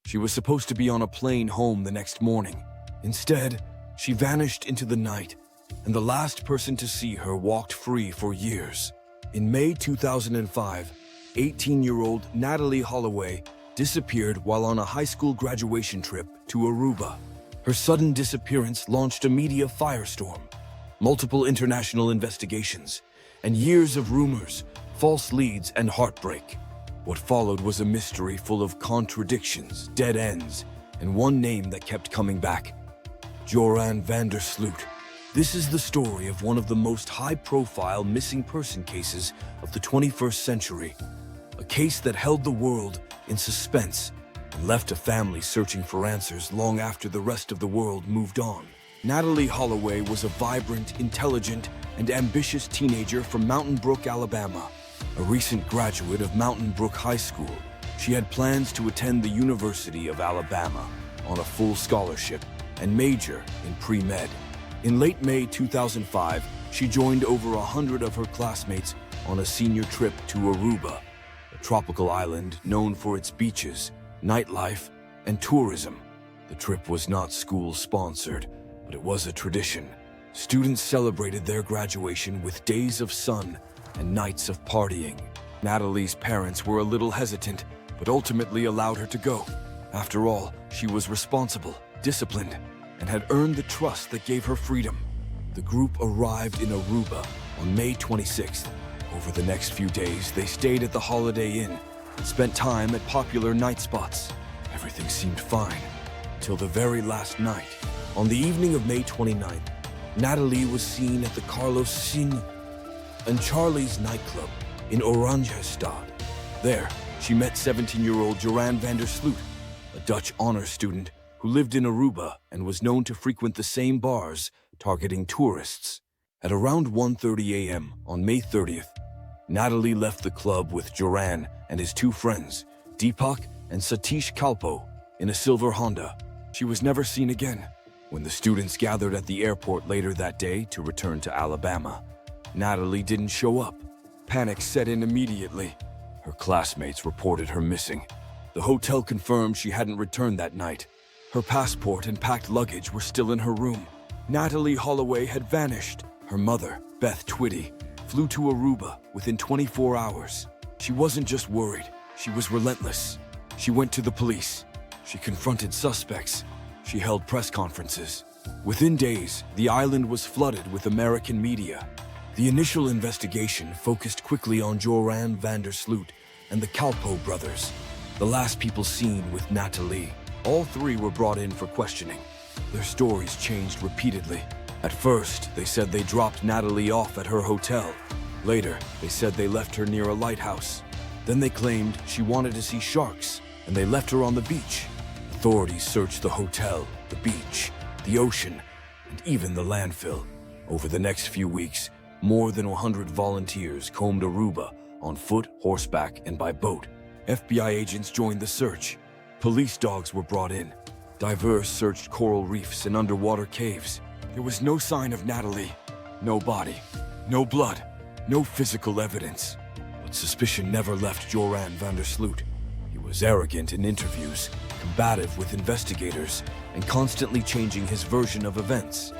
She was supposed to be on a plane home the next morning. Instead, she vanished into the night, and the last person to see her walked free for years. In May 2005, 18-year-old Natalee Holloway disappeared while on a high school graduation trip to Aruba. Her sudden disappearance launched a media firestorm, multiple international investigations, and years of rumors, false leads, and heartbreak. What followed was a mystery full of contradictions, dead ends, and one name that kept coming back: Joran van der Sloot. This is the story of one of the most high-profile missing person cases of the 21st century, a case that held the world in suspense and left a family searching for answers long after the rest of the world moved on. Natalee Holloway was a vibrant, intelligent, and ambitious teenager from Mountain Brook, Alabama. A recent graduate of Mountain Brook High School, she had plans to attend the University of Alabama on a full scholarship and major in pre-med. In late May 2005, she joined over 100 of her classmates on a senior trip to Aruba, a tropical island known for its beaches, nightlife, and tourism. The trip was not school-sponsored, but it was a tradition. Students celebrated their graduation with days of sun and nights of partying. Natalee's parents were a little hesitant, but ultimately allowed her to go. After all, she was responsible, disciplined, and had earned the trust that gave her freedom. The group arrived in Aruba on May 26th. Over the next few days, they stayed at the Holiday Inn and spent time at popular night spots. Everything seemed fine, until the very last night. On the evening of May 29th, Natalee was seen at the Carlos Sin and Charlie's nightclub in Oranjestad. There, she met 17-year-old Joran van der Sloot, a Dutch honors student who lived in Aruba and was known to frequent the same bars, targeting tourists. At around 1:30 a.m. on May 30th, Natalee left the club with Joran and his two friends, Deepak and Satish Kalpo, in a silver Honda. She was never seen again. When the students gathered at the airport later that day to return to Alabama, Natalee didn't show up. Panic set in immediately. Her classmates reported her missing. The hotel confirmed she hadn't returned that night. Her passport and packed luggage were still in her room. Natalee Holloway had vanished. Her mother, Beth Twitty, flew to Aruba within 24 hours. She wasn't just worried, she was relentless. She went to the police. She confronted suspects. She held press conferences. Within days, the island was flooded with American media. The initial investigation focused quickly on Joran van der Sloot and the Kalpo brothers, the last people seen with Natalee. All three were brought in for questioning. Their stories changed repeatedly. At first, they said they dropped Natalee off at her hotel. Later, they said they left her near a lighthouse. Then they claimed she wanted to see sharks, and they left her on the beach. Authorities searched the hotel, the beach, the ocean, and even the landfill. Over the next few weeks, more than 100 volunteers combed Aruba on foot, horseback, and by boat. FBI agents joined the search. Police dogs were brought in. Divers searched coral reefs and underwater caves. There was no sign of Natalee. No body, no blood, no physical evidence. But suspicion never left Joran van der Sloot. He was arrogant in interviews, combative with investigators, and constantly changing his version of events.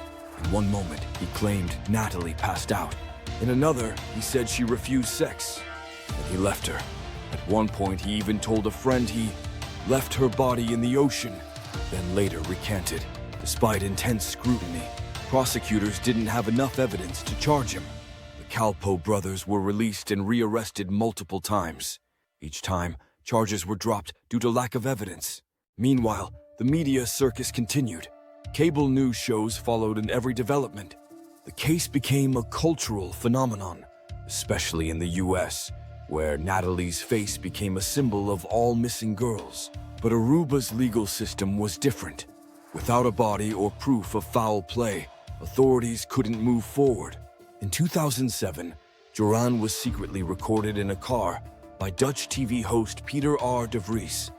In one moment, he claimed Natalee passed out. In another, he said she refused sex, and he left her. At one point, he even told a friend he left her body in the ocean, then later recanted. Despite intense scrutiny, prosecutors didn't have enough evidence to charge him. The Kalpo brothers were released and rearrested multiple times. Each time, charges were dropped due to lack of evidence. Meanwhile, the media circus continued. Cable news shows followed in every development. The case became a cultural phenomenon, especially in the US, where Natalee's face became a symbol of all missing girls. But Aruba's legal system was different. Without a body or proof of foul play, authorities couldn't move forward. In 2007, Joran was secretly recorded in a car by Dutch TV host Peter R. de Vries,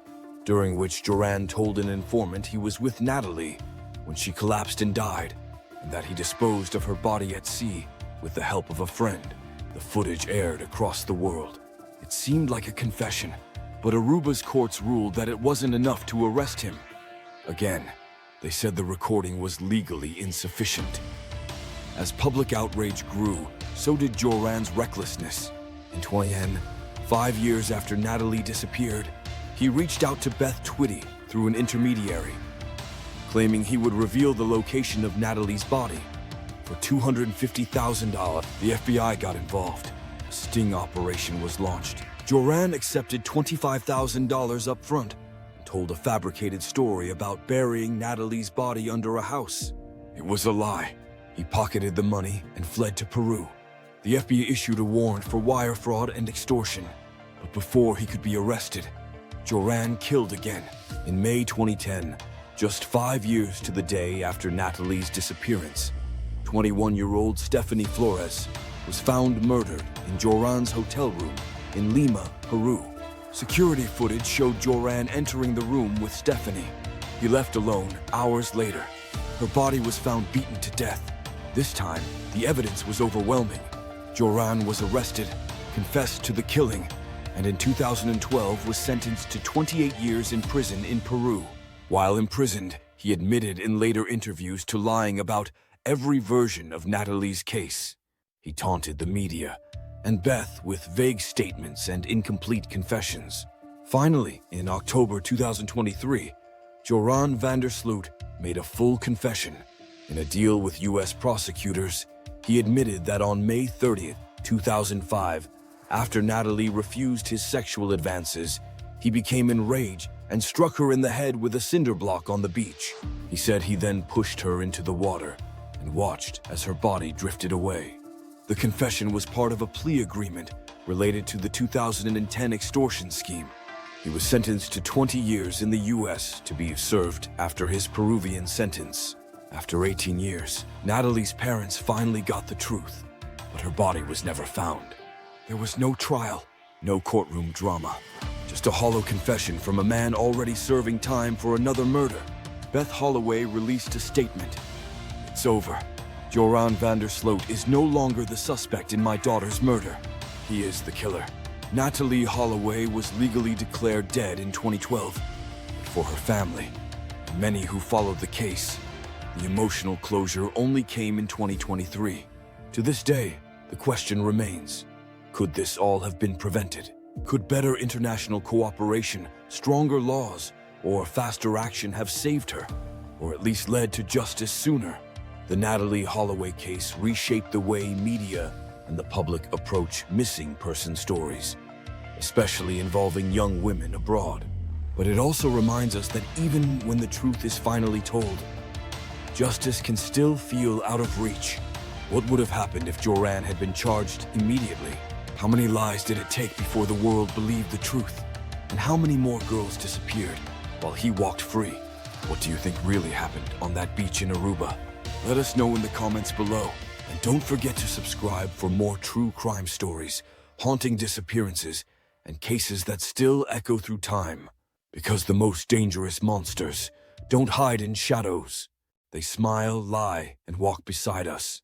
during which Joran told an informant he was with Natalee when she collapsed and died, and that he disposed of her body at sea with the help of a friend. The footage aired across the world. It seemed like a confession, But Aruba's courts ruled that it wasn't enough to arrest him. Again, they said the recording was legally insufficient. As public outrage grew, so did Joran's recklessness. In 2010, 5 years after Natalee disappeared, he reached out to Beth Twitty through an intermediary, claiming he would reveal the location of Natalee's body. For $250,000, the FBI got involved. A sting operation was launched. Joran accepted $25,000 up front and told a fabricated story about burying Natalee's body under a house. It was a lie. He pocketed the money and fled to Peru. The FBI issued a warrant for wire fraud and extortion, but before he could be arrested, Joran killed again. In May 2010, just 5 years to the day after Natalee's disappearance, 21-year-old Stephanie Flores was found murdered in Joran's hotel room in Lima, Peru. Security footage showed Joran entering the room with Stephanie. He left alone hours later. Her body was found beaten to death. This time, the evidence was overwhelming. Joran was arrested, confessed to the killing, and in 2012 was sentenced to 28 years in prison in Peru. While imprisoned, he admitted in later interviews to lying about every version of Natalee's case. He taunted the media and Beth with vague statements and incomplete confessions. Finally, in October 2023, Joran van der Sloot made a full confession. In a deal with U.S. prosecutors, he admitted that on May 30th, 2005, after Natalee refused his sexual advances, he became enraged and struck her in the head with a cinder block on the beach. He said he then pushed her into the water and watched as her body drifted away. The confession was part of a plea agreement related to the 2010 extortion scheme. He was sentenced to 20 years in the U.S. to be served after his Peruvian sentence. After 18 years, Natalee's parents finally got the truth, but her body was never found. There was no trial, no courtroom drama, just a hollow confession from a man already serving time for another murder. Beth Holloway released a statement. "It's over. Joran van der Sloot is no longer the suspect in my daughter's murder. He is the killer." Natalee Holloway was legally declared dead in 2012. But for her family, and many who followed the case, the emotional closure only came in 2023. To this day, the question remains, could this all have been prevented? Could better international cooperation, stronger laws, or faster action have saved her, or at least led to justice sooner? The Natalee Holloway case reshaped the way media and the public approach missing person stories, especially involving young women abroad. But it also reminds us that even when the truth is finally told, justice can still feel out of reach. What would have happened if Joran had been charged immediately? How many lies did it take before the world believed the truth? And how many more girls disappeared while he walked free? What do you think really happened on that beach in Aruba? Let us know in the comments below. And don't forget to subscribe for more true crime stories, haunting disappearances, and cases that still echo through time. Because the most dangerous monsters don't hide in shadows. They smile, lie, and walk beside us.